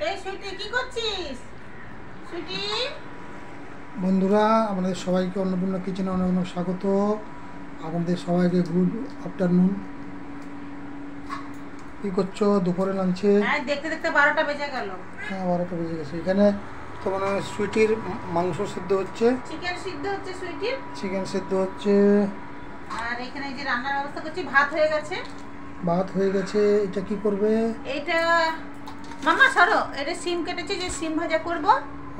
এই সুইটি কি করছিস? সুইটি বন্ধুরা আপনাদের সবাইকে অন্নপূর্ণা কিচেনে অনেক অনেক স্বাগত। আপনাদের সবাইকে গুড আফটারনুন। কি করছো দুপুরে লাঞ্চে? হ্যাঁ, দেখতে দেখতে 12টা বেজে গেল। হ্যাঁ 12টা বেজে গেছে। এখানে তো মানে সুইটির মাংস সিদ্ধ হচ্ছে, চিকেন সিদ্ধ হচ্ছে সুইটির, চিকেন সিদ্ধ হচ্ছে। আর এখানে যে রান্নার ব্যবস্থা করছি, ভাত হয়ে গেছে। ভাত হয়ে গেছে। এটা কি করবে? এটা মামা সরো, এটা সিম কেটেছি, যে সিম ভাজা করব।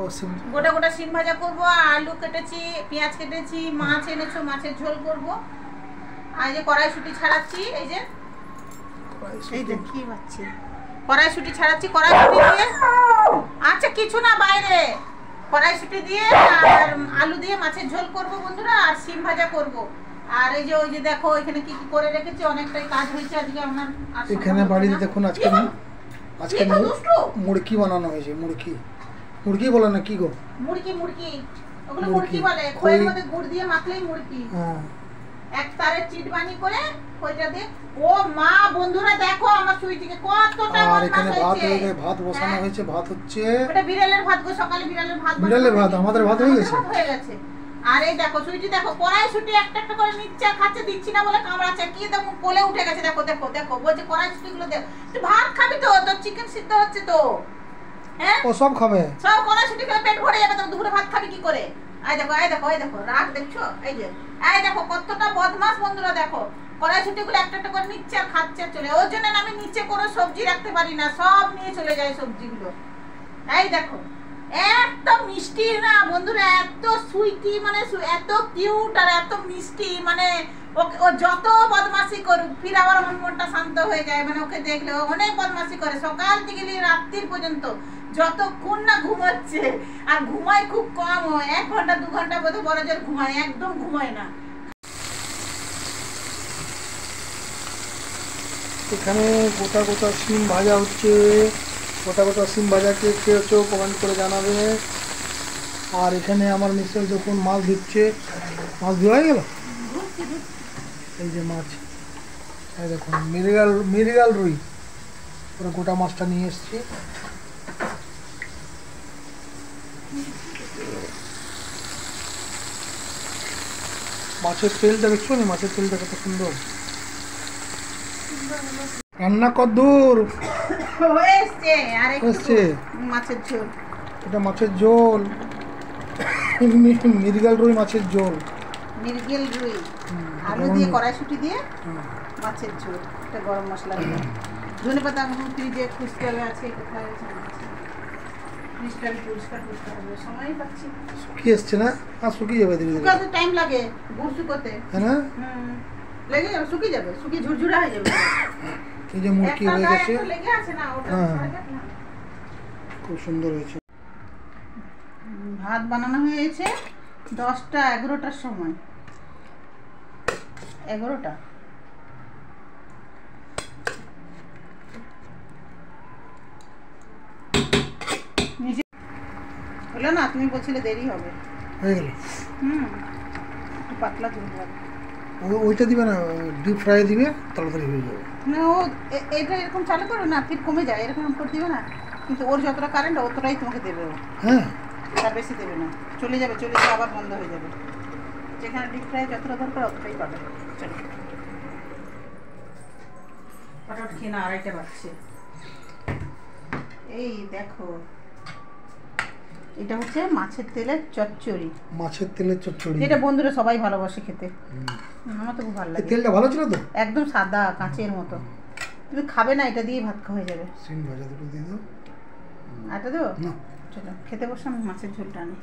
ও সিম, গোটা গোটা সিম ভাজা করব। আলু কেটেছি, পেঁয়াজ কেটেছি, মাছ এনেছো, মাছের ঝোল করব। আর এই যে কড়াইশুঁটি ছাড়াচ্ছি, এই যে এই যে কি বাচ্চি কড়াইশুঁটি ছাড়াচ্ছি। কড়াইশুঁটি দিয়ে আচ্ছা কিছু না, বাইরে কড়াইশুঁটি দিয়ে আর আলু দিয়ে মাছের ঝোল করব বন্ধুরা, আর সিম ভাজা করব। আর এই যে ওই যে দেখো এখানে কি কি করে রেখেছি, অনেকটাই কাজ হয়েছে আজকে আমার। এখানে বাড়িতে দেখুন আজকে মুরগি বানানো হয়েছে। মুরগি বলে না কি গো? মুরগি ওগুলো মুরগি বলে। খোয়ের মধ্যে গুড় দিয়ে মাখলেই মুরগি। হ্যাঁ, এক তারের চিট বানি করে ওইটা দিয়ে। ও মা বন্ধুরা দেখো আমার সুইটিকে কতটা আর এখানে ভাত হয়ে গেছে। গেছে, ভাত বসানো হয়েছে, ভাত হচ্ছে। ওটা বিড়ালের ভাত গো, সকালে বিড়ালের ভাত। বিড়ালের ভাত, আমাদের ভাত হয়ে গেছে। হয়ে গেছে। আর এই দেখো সুইটি দেখো কড়াইশুঁটি একটা একটা করে নিচ্ছে, খাচ্ছে, দিচ্ছি না বলে কামড়াচ্ছে। কি দেখো কোলে উঠে গেছে, দেখো দেখো দেখো, বলছে কড়াইশুঁটি গুলো দে। তুই ভাত খাবি তো, তোর চিকেন সিদ্ধ হচ্ছে তো। হ্যাঁ ও সব খাবে, সব কড়াইশুঁটি খেয়ে পেট ভরে যাবে, তো দুপুরে ভাত খাবি কি করে? এই দেখো এই দেখো এই দেখো রাগ দেখছো, এই যে এই দেখো কতটা বদমাশ বন্ধুরা। দেখো কড়াইশুঁটি গুলো একটা একটা করে নিচ্ছে আর খাচ্ছে চলে। ওর জন্য আমি নিচে কোনো সবজি রাখতে পারি না, সব নিয়ে চলে যায় সবজিগুলো। এই দেখো এত মিষ্টি না বন্ধুরা, এত সুইটি, মানে এত কিউট আর এত মিষ্টি। মানে ও যত বদমাশি করুক ফির আবার আমার মনটা শান্ত হয়ে যায়। মানে ওকে দেখলে ও অনেক বদমাশি করে, সকাল থেকে রাত্রির পর্যন্ত, যতক্ষণ না ঘুমাচ্ছে। আর ঘুমায় খুব কম, 1 ঘন্টা 2 ঘন্টা বোধ বড় জোর ঘুমায়, একদম ঘুমায় না। এখানে গোটা গোটা সিম ভাজা হচ্ছে। গোটা গোটা সিম ভাজা কে খেয়েছো কমেন্ট করে জানাবে। আর এখানে আমার মিস্টার যখন মাছ ধুচ্ছে, মাছ ধোয়া গেল। এই যে মাছ, এই দেখুন মিরিগাল রুই, পুরো গোটা মাছটা নিয়ে এসছি। মাছের তেলটা দেখছো না, মাছের তেলটা কত সুন্দর। রান্না কদ্দূর এসছে, আর একটু মাছের ঝোল। এটা মাছের ঝোল, মিরগাল রুই মাছের ঝোল। মিরগেল রুই আলু দিয়ে কড়াইশুঁটি দিয়ে মাছের ঝোল। এটা গরম মশলা দিয়ে। ধনেপাতা এখন ফ্রিজে ক্রিস্টাল আছে, কোথায় আছে ক্রিস্টাল পরিষ্কার করতে হবে, সময়ই পাচ্ছি না। শুকিয়ে এসছে না? আর শুকিয়ে যাবে ধীরে ধীরে। শুকাতে টাইম লাগে, গুড় শুকোতে। হ্যাঁ না, লেগে যাবে, শুকিয়ে যাবে, শুকিয়ে ঝুরঝুরা হয়ে যাবে। এই যে মুরগি হয়ে গেছে, লেগে আছে না ওটা। খুব সুন্দর হয়েছে। ভাত বানানো হয়েছে 10টা 11টার সময়। 11টা। হলো না? তুমি বলছিলে দেরি হবে। হয়ে গেল। একটু পাতলা ঝোল হবে। ওইটা দিবে না, ডিপ ফ্রাই দিবে, তাড়াতাড়ি হয়ে যাবে। না ও এটা এরকম চালু করো না, ফির কমে যায়, এরকম করে দিবে না। কিন্তু ওর যতটা কারেন্ট অতটাই তোমাকে দেবে ও। হ্যাঁ, তার বেশি দেবে না। চলে যাবে আবার বন্ধ হয়ে যাবে। যেখানে ডিপ ফ্রাই যতটা দরকার অতটাই পাবে। চলো ফটাফট খেয়ে না, 2:30 বাজছে। এই দেখো এটা হচ্ছে মাছের তেলের চচ্চড়ি। মাছের তেলের চচ্চড়ি, এটা বন্ধুরা সবাই ভালোবাসে খেতে। আমার তো খুব ভালো লাগে। তেলটা ভালো ছিল তো, একদম সাদা কাঁচের মতো। তুমি খাবে না, এটা দিয়ে ভাত খাওয়া যাবে। সিম ভাজা দুটো দিয়ে দাও। আটা দেবো? না, চলো খেতে বসে, আমি মাছের ঝোলটা আনি।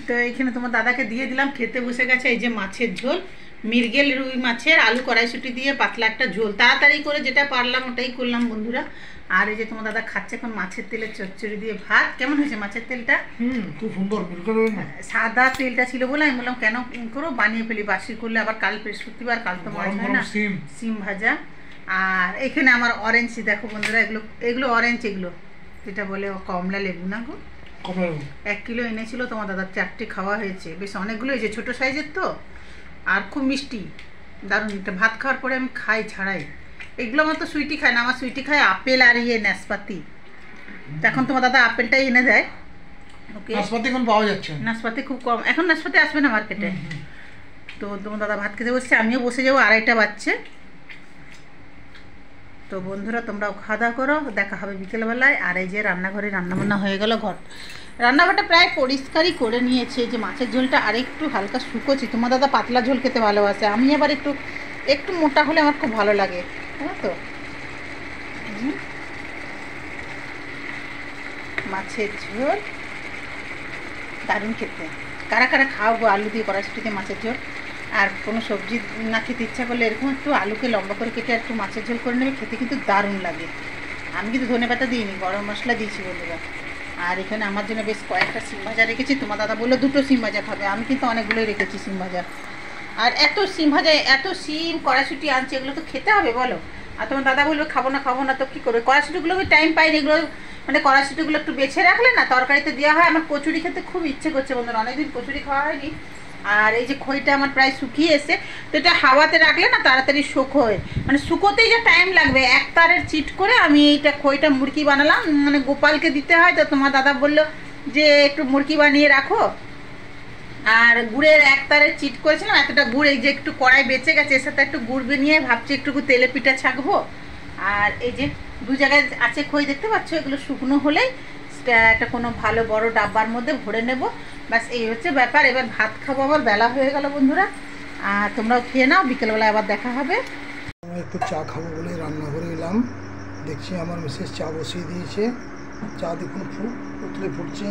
তো এইখানে তোমার দাদাকে দিয়ে দিলাম, খেতে বসে গেছে। এই যে মাছের ঝোল, মিরগেল রুই মাছের আলু কড়াইশুঁটি দিয়ে পাতলা একটা ঝোল। তাড়াতাড়ি করে যেটা পারলাম ওটাই করলাম বন্ধুরা। আর এই যে তোমার দাদা খাচ্ছে এখন মাছের তেলের চচ্চড়ি দিয়ে ভাত। কেমন হয়েছে মাছের তেলটা? খুব সুন্দর। মিরগেল রুই না, সাদা তেলটা ছিল বলে আমি বললাম কেন করো, বানিয়ে ফেলি, বাসি করলে আবার কাল বৃহস্পতিবার, কাল তো মাছ হয় না। সিম ভাজা। আর এখানে আমার অরেঞ্জ, দেখো বন্ধুরা, এগুলো অরেঞ্জ, এগুলো যেটা বলে কমলা লেবু না গো। 1 কিলো এনেছিল তোমার দাদার, 4টে খাওয়া হয়েছে, বেশ অনেকগুলো হয়েছে, ছোটো সাইজের তো। আর খুব মিষ্টি, দারুণ। এটা ভাত খাওয়ার পরে আমি খাই ছাড়াই, এগুলো আমার তো সুইটি খায় না, আমার সুইটি খায় আপেল আর নাশপাতি। এখন তোমার দাদা আপেলটাই এনে দেয় ওকে। নাশপাতি এখন পাওয়া যাচ্ছে, নাশপাতি খুব কম, এখন নাশপাতি আসবে না মার্কেটে। তো তোমার দাদা ভাত খেতে বসছে, আমিও বসে যাবো, 2:30 বাজছে। তো বন্ধুরা তোমরাও খাওয়া দাওয়া করো, দেখা হবে বিকেলবেলায়। আর এই যে রান্নাঘরে রান্নাবান্না হয়ে গেল, রান্নাঘরটা প্রায় পরিষ্কারই করে নিয়েছে। যে মাছের ঝোলটা আরেকটু হালকা শুকোছি, তোমার দাদা পাতলা ঝোল খেতে ভালোবাসে, আমি আবার একটু মোটা হলে আমার খুব ভালো লাগে, তাই তো। মাছের ঝোল দারুণ খেতে, কারা কারা খাওয়াবো আলু দিয়ে কড়াইশুঁটিতে মাছের ঝোল। আর কোনো সবজি না খেতে ইচ্ছা করলে এরকম একটু আলুকে লম্বা করে কেটে একটু মাছের ঝোল করে নেবে, খেতে কিন্তু দারুণ লাগে। আমি কিন্তু ধনেপাতা দিইনি, গরম মশলা দিয়েছি বন্ধুরা। আর এখানে আমার জন্য বেশ কয়েকটা সিম ভাজা রেখেছি, তোমার দাদা বললো 2টো সিম ভাজা খাবে, আমি কিন্তু অনেকগুলোই রেখেছি সিম ভাজা। আর এত সিম ভাজা, এত সিম কড়াইশুঁটি আনছে, এগুলো তো খেতে হবে বলো। আর তোমার দাদা বলবে খাবো না তো কী করবে, কড়াইশুঁটিগুলো আমি টাইম পাইনি, এগুলো মানে কড়াইশুঁটিগুলো একটু বেছে রাখলে না তরকারিতে দেওয়া হয়। আমার কচুরি খেতে খুব ইচ্ছে করছে বন্ধুরা, অনেকদিন কচুরি খাওয়া হয়নি। আর এই যে খইটা আমার প্রায় শুকিয়ে এসে, তো এটা হাওয়াতে রাখলে না তাড়াতাড়ি শুকোয়, মানে শুকোতেই যে টাইম লাগবে। 1 তারের চিট করে আমি এইটা খইটা মুড়কি বানালাম, মানে গোপালকে দিতে হয়। তো তোমার দাদা বললো যে একটু মুড়কি বানিয়ে রাখো। আর গুড়ের 1 তারের চিট করেছিলাম, এতটা গুড়, এই যে একটু কড়াই বেঁচে গেছে, এর সাথে একটু গুড় বানিয়ে ভাবছি একটু তেলে পিঠা ছাঁকবো। আর এই যে 2 জায়গায় আছে খই, দেখতে পাচ্ছ, এগুলো শুকনো হলেই একটা কোনো ভালো বড় ডাব্বার মধ্যে ভরে নেব, ব্যাস এই হচ্ছে ব্যাপার। এবার ভাত খাবো, আবার বেলা হয়ে গেল বন্ধুরা। আর তোমরাও খেয়ে নাও, বিকেলবেলায় আবার দেখা হবে। আমি একটু চা খাবো বলে রান্নাঘরে এলাম, দেখছি আমার মিসেস চা বসিয়ে দিয়েছে। চা দেখুন উতলে ফুটছে,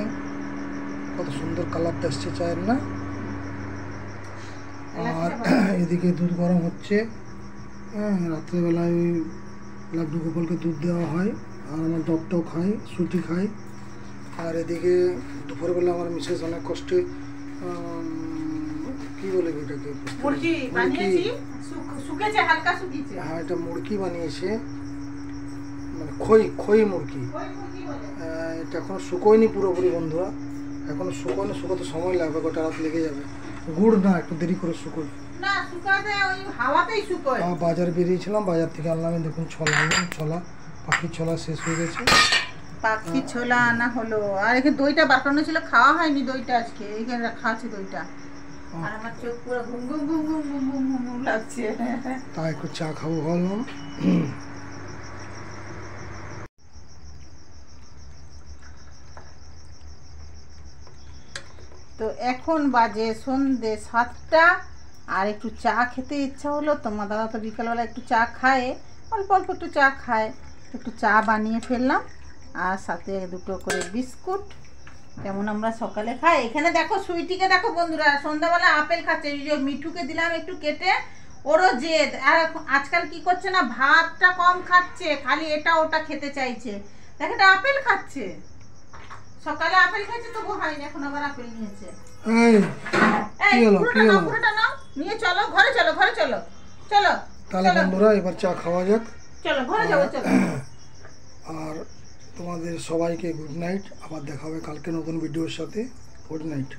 কত সুন্দর কালারটা এসছে চায়ের না। আর এদিকে দুধ গরম হচ্ছে। রাত্রেবেলায় ওই লাড্ডু গোপালকে দুধ দেওয়া হয়, আর আমার ডগটাও খায়, সুটি খায়। আর এদিকে দুপুরবেলা আমার মিসেস অনেক কষ্টে কি বলে এটাকে, হ্যাঁ এটা মুরগি বানিয়েছে, মানে খই মুরগি। এটা এখনো শুকোয়নি পুরোপুরি বন্ধুরা, এখনো শুকোয়নি, শুকোতে সময় লাগবে, গোটা রাত লেগে যাবে। গুড় না, একটু দেরি করে শুকোয় না, শুকাতে ওই হাওয়াতেই শুকোয়। বাজার বেরিয়েছিলাম, বাজার থেকে আনলাম, দেখুন ছোলা পাখির ছোলা শেষ হয়ে গেছে, পাখি ছোলা আনা হলো। আর এখানে দইটা বাটানো ছিল, খাওয়া হয়নি দইটা আজকে, এখানে রাখা আছে দইটা। আর আমার চোখ পুরো ঘুম ঘুম ঘুম ঘুম ঘুম ঘুম ঘুম ঘুম লাগছে, তাই একটু চা খাবো ভাবলাম। তো এখন বাজে সন্ধ্যে 7টা, আর একটু চা খেতে ইচ্ছা হলো। তোমার দাদা তো বিকালবেলা একটু চা খায়, অল্প অল্প একটু চা খায়, একটু চা বানিয়ে ফেললাম। আর সাথে 2টো করে বিস্কুট, যেমন আমরা সকালে খাই। এখানে দেখো সুইটিকে দেখো বন্ধুরা, সন্ধ্যাবেলা আপেল খাচ্ছে। মিঠুকে দিলাম একটু কেটে, ওরও জেদ। আর আজকাল কি করছে না, ভাতটা কম খাচ্ছে, খালি এটা ওটা খেতে চাইছে। দেখো এটা আপেল খাচ্ছে, সকালে আপেল খাচ্ছে তবু হয়নি, এখন আবার আপেল নিয়েছে। পুরোটা নাও, নিয়ে চলো ঘরে, চলো তাহলে বন্ধুরা এবার চা খাওয়া যাক, চলো ঘরে যাবো, চলো। আর তোমাদের সবাইকে গুড নাইট, আবার দেখা হবে কালকে নতুন ভিডিওর সাথে। Good night.